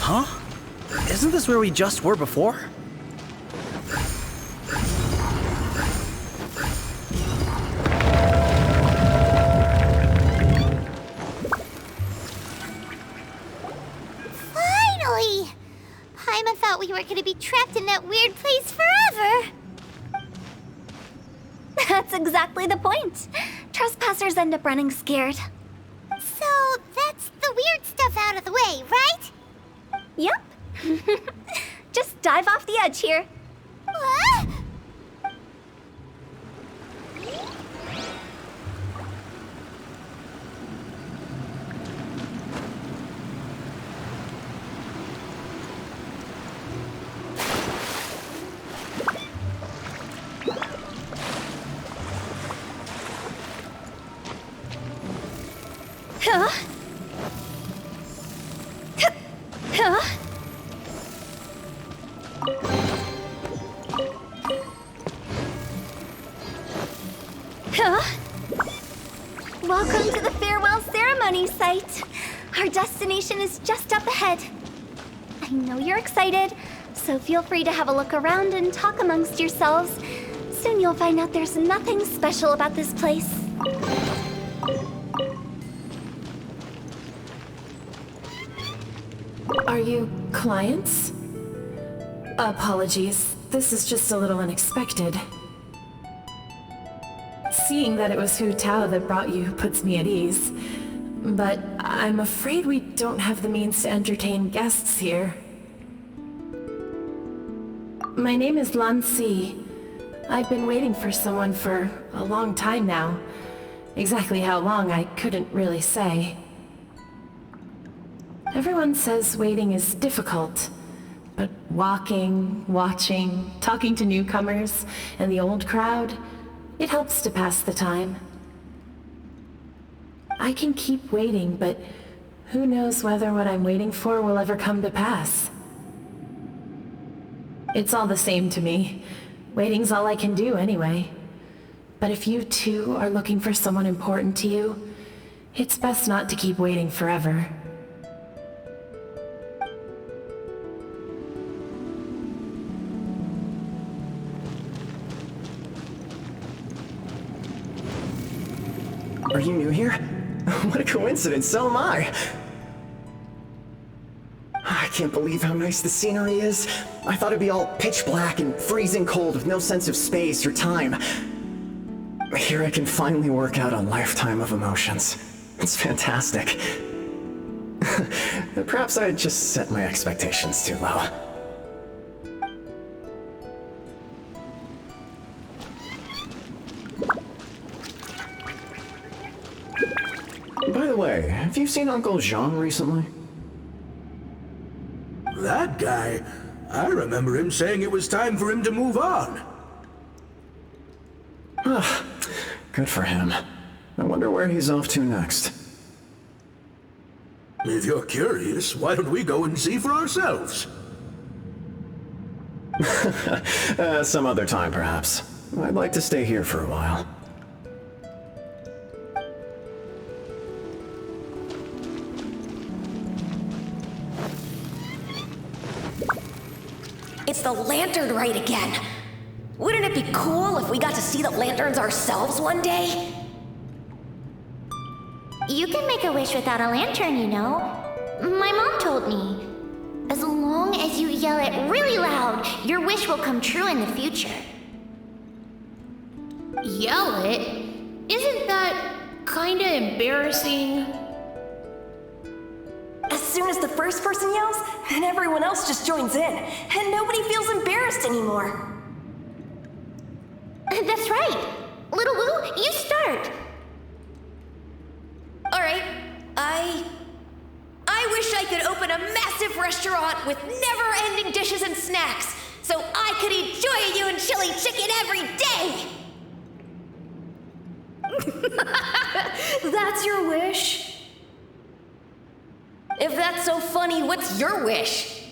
Huh? Isn't this where we just were before? Finally! Paimon thought we were gonna be trapped in that weird place forever. That's exactly the point. Trespassers end up running scared. So that's the weird stuff out of the way, right? Yep. Just dive off the edge here. What? Huh? Huh? Huh? Welcome to the farewell ceremony site. Our destination is just up ahead. I know you're excited, so feel free to have a look around and talk amongst yourselves. Soon you'll find out there's nothing special about this place. Are you clients? Apologies, this is just a little unexpected. Seeing that it was Hu Tao that brought you puts me at ease. But I'm afraid we don't have the means to entertain guests here. My name is Lan Si. I've been waiting for someone for a long time now. Exactly how long, I couldn't really say. Everyone says waiting is difficult, but walking, watching, talking to newcomers, and the old crowd, it helps to pass the time. I can keep waiting, but who knows whether what I'm waiting for will ever come to pass. It's all the same to me. Waiting's all I can do anyway. But if you too are looking for someone important to you, it's best not to keep waiting forever. Are you new here? What a coincidence, so am I! I can't believe how nice the scenery is. I thought it'd be all pitch black and freezing cold with no sense of space or time. Here I can finally work out a lifetime of emotions. It's fantastic. Perhaps I just set my expectations too low. By the way, have you seen Uncle Jean recently? That guy? I remember him saying it was time for him to move on. Good for him. I wonder where he's off to next. If you're curious, why don't we go and see for ourselves? Some other time, perhaps. I'd like to stay here for a while. It's the lantern rite again. Wouldn't it be cool if we got to see the lanterns ourselves one day? You can make a wish without a lantern, you know. My mom told me. As long as you yell it really loud, your wish will come true in the future. Yell it? Isn't that kinda embarrassing? As soon as the first person yells, then everyone else just joins in, and nobody feels embarrassed cards anymore. That's right. Little Woo, you start. Alright, I wish I could open a massive restaurant with never-ending dishes and snacks, so I could enjoy you and chili chicken every day! That's your wish? If that's so funny, what's your wish?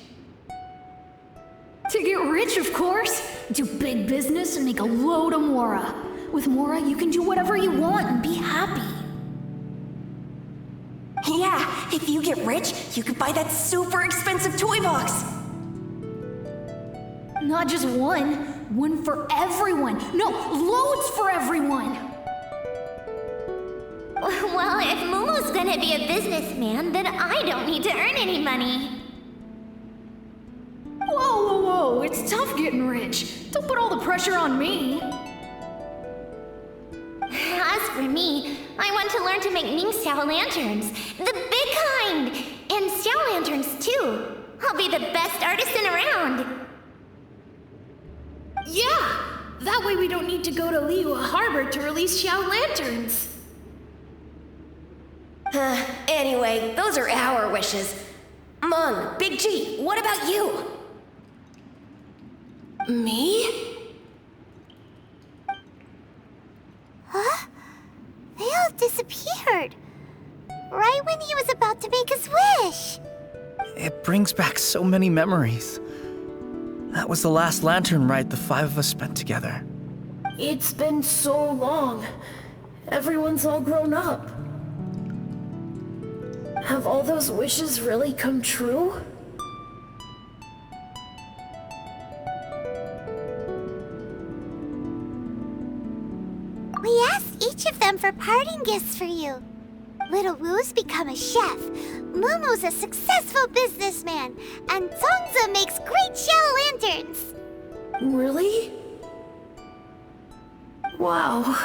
To get rich, of course. Do big business and make a load of Mora. With Mora, you can do whatever you want and be happy. Yeah, if you get rich, you could buy that super expensive toy box. Not just one. One for everyone. No, loads for everyone. Well, if Momo's gonna be a businessman, then I don't need to earn any money. Whoa. It's tough getting rich. Don't put all the pressure on me. As for me, I want to learn to make Mingxiao lanterns. The big kind! And Xiao lanterns, too. I'll be the best artisan around. Yeah! That way we don't need to go to Liyue Harbor to release Xiao lanterns. Anyway, those are our wishes. Mung, Big G, what about you? Me? Huh? They all disappeared. Right when he was about to make his wish. It brings back so many memories. That was the last lantern ride the 5 of us spent together. It's been so long. Everyone's all grown up. Have all those wishes really come true? We asked each of them for parting gifts for you. Little Woo's become a chef, Momo's a successful businessman, and Zongza makes great shell lanterns. Really? Wow.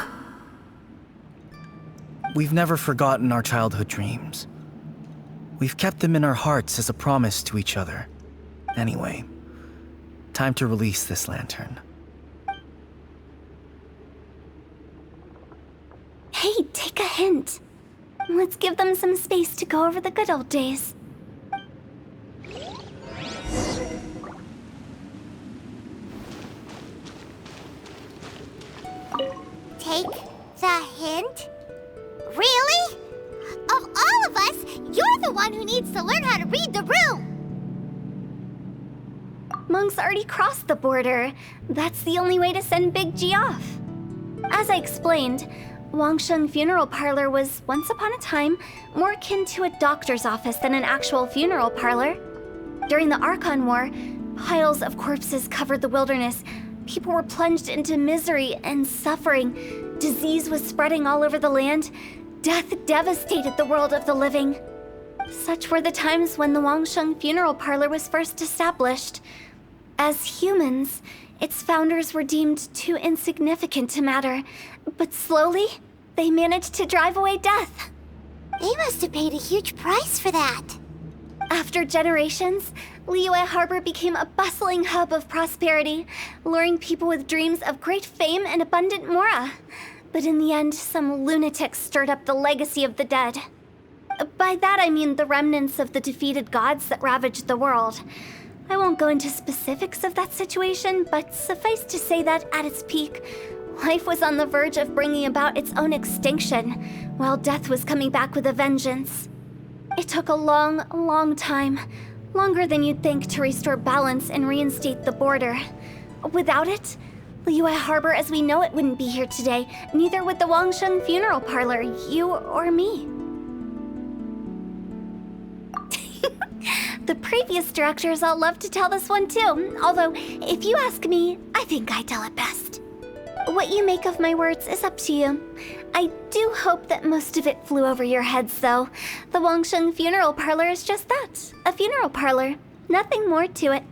We've never forgotten our childhood dreams. We've kept them in our hearts as a promise to each other. Anyway, time to release this lantern. Hey, take a hint. Let's give them some space to go over the good old days. Take the hint? Really? Of all of us, you're the one who needs to learn how to read the room! Monk's already crossed the border. That's the only way to send Big G off. As I explained, Wangsheng Funeral Parlor was, once upon a time, more akin to a doctor's office than an actual funeral parlor. During the Archon War, piles of corpses covered the wilderness. People were plunged into misery and suffering. Disease was spreading all over the land. Death devastated the world of the living. Such were the times when the Wangsheng Funeral Parlor was first established. As humans, its founders were deemed too insignificant to matter, but slowly, they managed to drive away death. They must have paid a huge price for that. After generations, Liyue Harbor became a bustling hub of prosperity, luring people with dreams of great fame and abundant mora. But in the end, some lunatics stirred up the legacy of the dead. By that I mean the remnants of the defeated gods that ravaged the world. I won't go into specifics of that situation, but suffice to say that at its peak, life was on the verge of bringing about its own extinction, while death was coming back with a vengeance. It took a long, long time, longer than you'd think, to restore balance and reinstate the border. Without it, Liyue Harbor as we know it wouldn't be here today, neither would the Wangsheng Funeral Parlor, you or me. The previous directors all love to tell this one too, although, if you ask me, I think I tell it best. What you make of my words is up to you. I do hope that most of it flew over your heads, though. The Wangsheng Funeral Parlor is just that, a funeral parlor. Nothing more to it.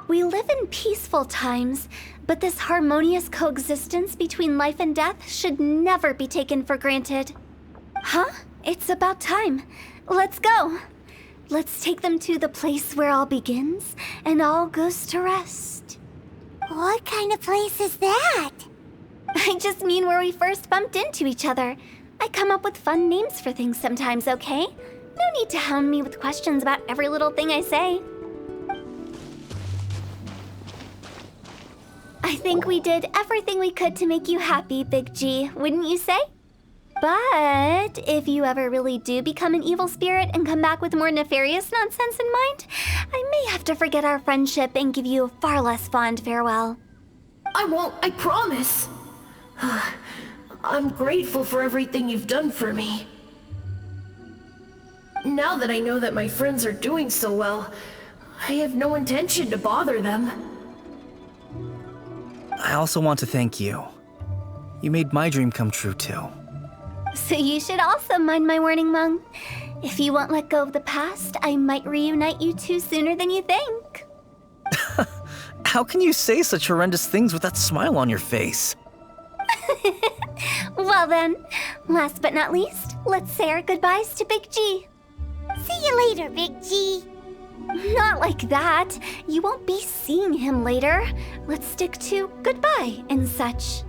We live in peaceful times, but this harmonious coexistence between life and death should never be taken for granted. Huh? It's about time. Let's go. Let's take them to the place where all begins and all goes to rest. What kind of place is that? I just mean where we first bumped into each other. I come up with fun names for things sometimes, okay? No need to hound me with questions about every little thing I say. I think we did everything we could to make you happy, Big G, wouldn't you say? But if you ever really do become an evil spirit and come back with more nefarious nonsense in mind, I may have to forget our friendship and give you a far less fond farewell. I won't, I promise. I'm grateful for everything you've done for me. Now that I know that my friends are doing so well, I have no intention to bother them. I also want to thank you. You made my dream come true, too. So you should also mind my warning, Mung. If you won't let go of the past, I might reunite you two sooner than you think. How can you say such horrendous things with that smile on your face? Well then, last but not least, let's say our goodbyes to Big G. See you later, Big G. Not like that. You won't be seeing him later. Let's stick to goodbye and such.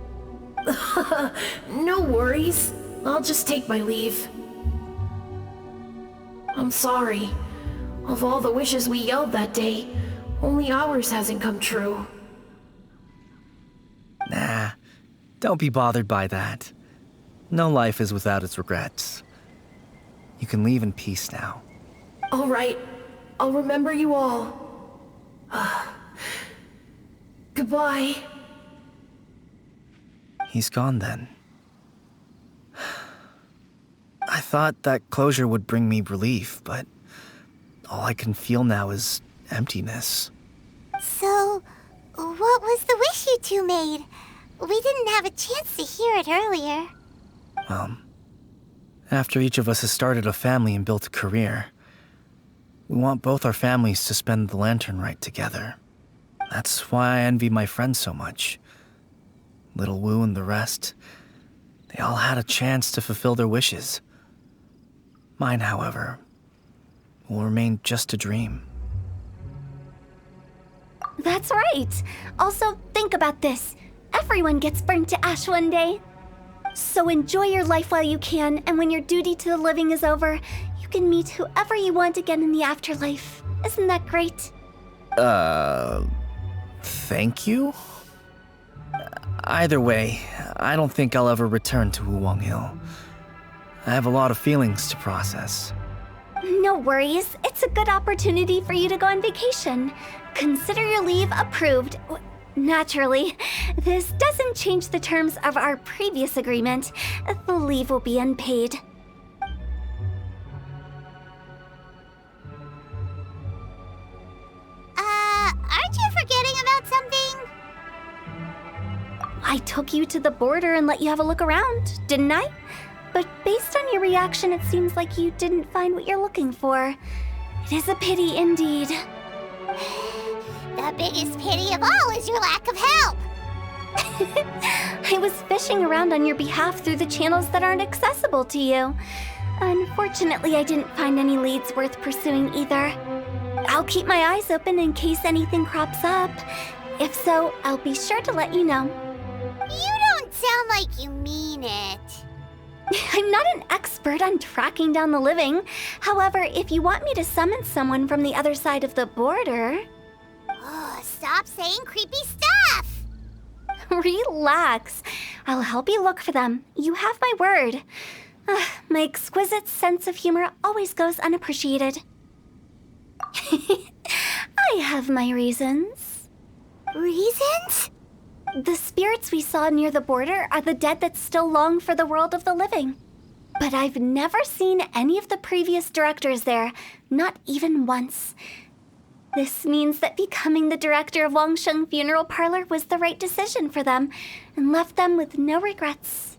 No worries. I'll just take my leave. I'm sorry. Of all the wishes we yelled that day, only ours hasn't come true. Nah, don't be bothered by that. No life is without its regrets. You can leave in peace now. All right. I'll remember you all. Goodbye. He's gone then. I thought that closure would bring me relief, but all I can feel now is emptiness. So, what was the wish you two made? We didn't have a chance to hear it earlier. After each of us has started a family and built a career, we want both our families to spend the lantern rite together. That's why I envy my friends so much. Little Wu and the rest, they all had a chance to fulfill their wishes. Mine, however, will remain just a dream. That's right. Also, think about this. Everyone gets burnt to ash one day. So enjoy your life while you can, and when your duty to the living is over, you can meet whoever you want again in the afterlife. Isn't that great? Thank you? Either way, I don't think I'll ever return to Wuwang Hill. I have a lot of feelings to process. No worries. It's a good opportunity for you to go on vacation. Consider your leave approved. Naturally, this doesn't change the terms of our previous agreement. The leave will be unpaid. Aren't you forgetting about something? I took you to the border and let you have a look around, didn't I? But based on your reaction, it seems like you didn't find what you're looking for. It is a pity indeed. The biggest pity of all is your lack of help. I was fishing around on your behalf through the channels that aren't accessible to you. Unfortunately, I didn't find any leads worth pursuing either. I'll keep my eyes open in case anything crops up. If so, I'll be sure to let you know. You don't sound like you mean it. I'm not an expert on tracking down the living. However, if you want me to summon someone from the other side of the border... Oh, stop saying creepy stuff! Relax. I'll help you look for them. You have my word. My exquisite sense of humor always goes unappreciated. I have my reasons. Reasons? The spirits we saw near the border are the dead that still long for the world of the living. But I've never seen any of the previous directors there, not even once. This means that becoming the director of Wangsheng Funeral Parlor was the right decision for them, and left them with no regrets.